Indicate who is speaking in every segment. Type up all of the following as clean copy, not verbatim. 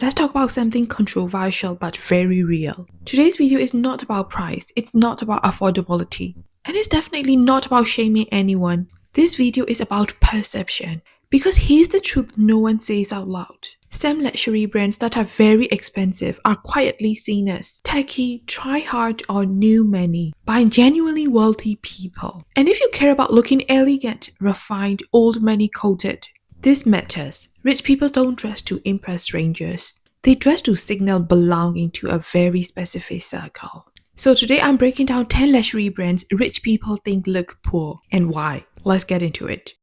Speaker 1: Let's talk about something controversial but very real. Today's video is not about price, it's not about affordability, and it's definitely not about shaming anyone. This video is about perception. Because here's the truth no one says out loud. Some luxury brands that are very expensive are quietly seen as tacky, try hard, or new money by genuinely wealthy people. And if you care about looking elegant, refined, old money coated, this matters. Rich people don't dress to impress strangers. They dress to signal belonging to a very specific circle. So today I'm breaking down 10 luxury brands rich people think look poor and why. Let's get into it.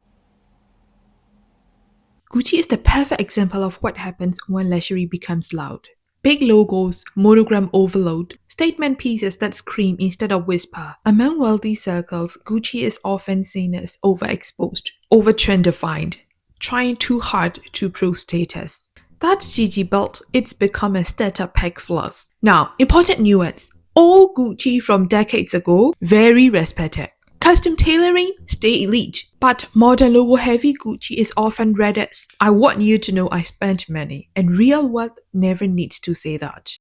Speaker 1: Gucci is the perfect example of what happens when luxury becomes loud. Big logos, monogram overload, statement pieces that scream instead of whisper. Among wealthy circles, Gucci is often seen as overexposed, over-trend-defined, trying too hard to prove status. That's Gigi belt, it's become a starter pack floss. Now, important nuance. All Gucci from decades ago, very respected. Custom tailoring, stay elite. But modern logo-heavy Gucci is often read as, I want you to know I spent money, and real wealth never needs to say that.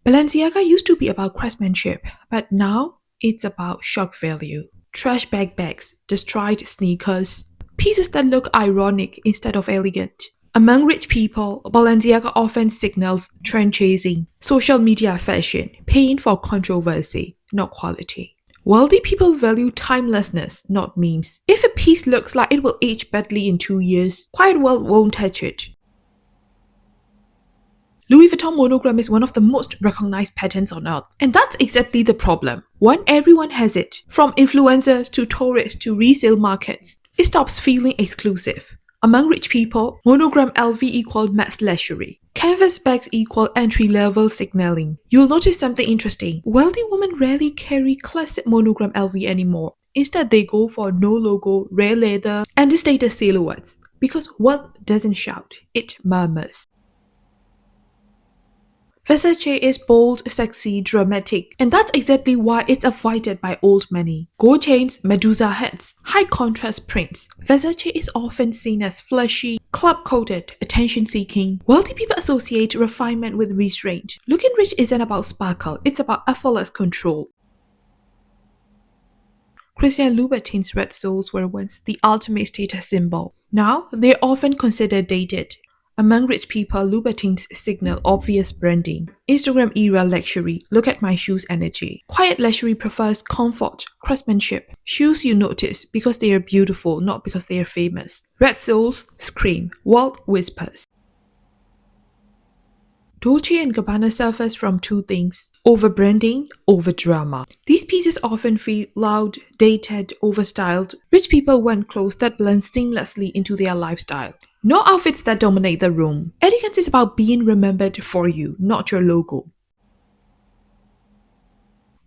Speaker 1: Balenciaga used to be about craftsmanship, but now it's about shock value. Trash bag bags, destroyed sneakers, pieces that look ironic instead of elegant. Among rich people, Balenciaga often signals trend chasing, social media fashion, paying for controversy, not quality. Wealthy people value timelessness, not memes. If a piece looks like it will age badly in 2 years, quiet wealth won't touch it. Louis Vuitton monogram is one of the most recognized patterns on earth, and that's exactly the problem. When everyone has it, from influencers to tourists to resale markets, it stops feeling exclusive. Among rich people, monogram LV equal mass luxury. Canvas bags equal entry-level signaling. You'll notice something interesting. Wealthy women rarely carry classic monogram LV anymore. Instead, they go for no logo, rare leather, understated silhouettes. Because wealth doesn't shout, it murmurs. Versace is bold, sexy, dramatic, and that's exactly why it's avoided by old money. Gold chains, Medusa heads, high contrast prints. Versace is often seen as flashy, club-coated, attention-seeking. Wealthy people associate refinement with restraint. Looking rich isn't about sparkle, it's about effortless control. Christian Louboutin's red soles were once the ultimate status symbol. Now, they're often considered dated. Among rich people, Louboutins signal obvious branding. Instagram-era luxury, look at my shoes energy. Quiet luxury prefers comfort, craftsmanship. Shoes you notice because they are beautiful, not because they are famous. Red soles scream, wealth whispers. Dolce & Gabbana suffers from two things: over-branding, over-drama. These pieces often feel loud, dated, overstyled. Rich people want clothes that blend seamlessly into their lifestyle. No outfits that dominate the room. Elegance is about being remembered for you, not your logo.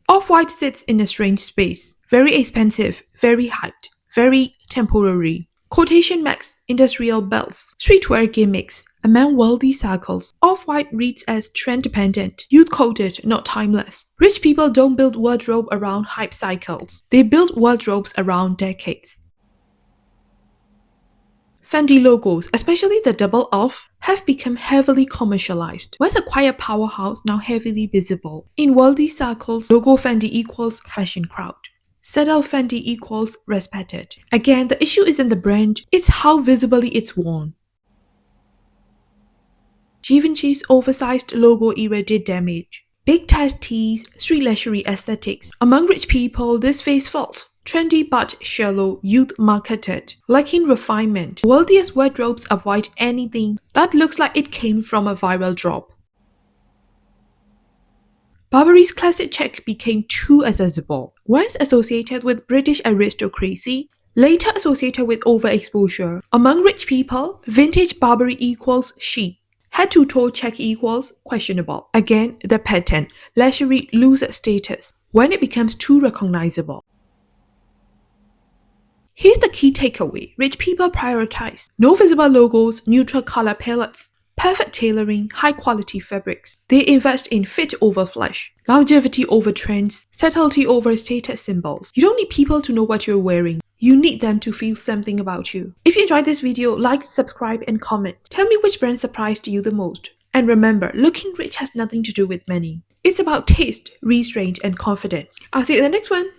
Speaker 1: Off-White sits in a strange space. Very expensive, very hyped, very temporary. Quotation marks, industrial belts, streetwear gimmicks. Among wealthy circles, Off-White reads as trend-dependent, youth-coded, not timeless. Rich people don't build wardrobe around hype cycles. They build wardrobes around decades. Fendi logos, especially the double F, have become heavily commercialized. Once a quiet powerhouse, now heavily visible. In wealthy circles, logo Fendi equals fashion crowd. Subtle Fendi equals respected. Again, the issue isn't the brand, it's how visibly it's worn. Givenchy's oversized logo era did damage. Big ties tees, street luxury aesthetics. Among rich people, this face felt trendy but shallow, youth-marketed, lacking refinement. Wealthiest wardrobes avoid anything that looks like it came from a viral drop. Burberry's classic check became too accessible. Once associated with British aristocracy, later associated with overexposure. Among rich people, vintage Burberry equals chic. Head-to-toe check equals questionable. Again, the pattern. Luxury loses status when it becomes too recognizable. Here's the key takeaway. Rich people prioritize no visible logos, neutral color palettes, perfect tailoring, high-quality fabrics. They invest in fit over flash, longevity over trends, subtlety over status symbols. You don't need people to know what you're wearing. You need them to feel something about you. If you enjoyed this video, like, subscribe, and comment. Tell me which brand surprised you the most. And remember, looking rich has nothing to do with money. It's about taste, restraint, and confidence. I'll see you in the next one.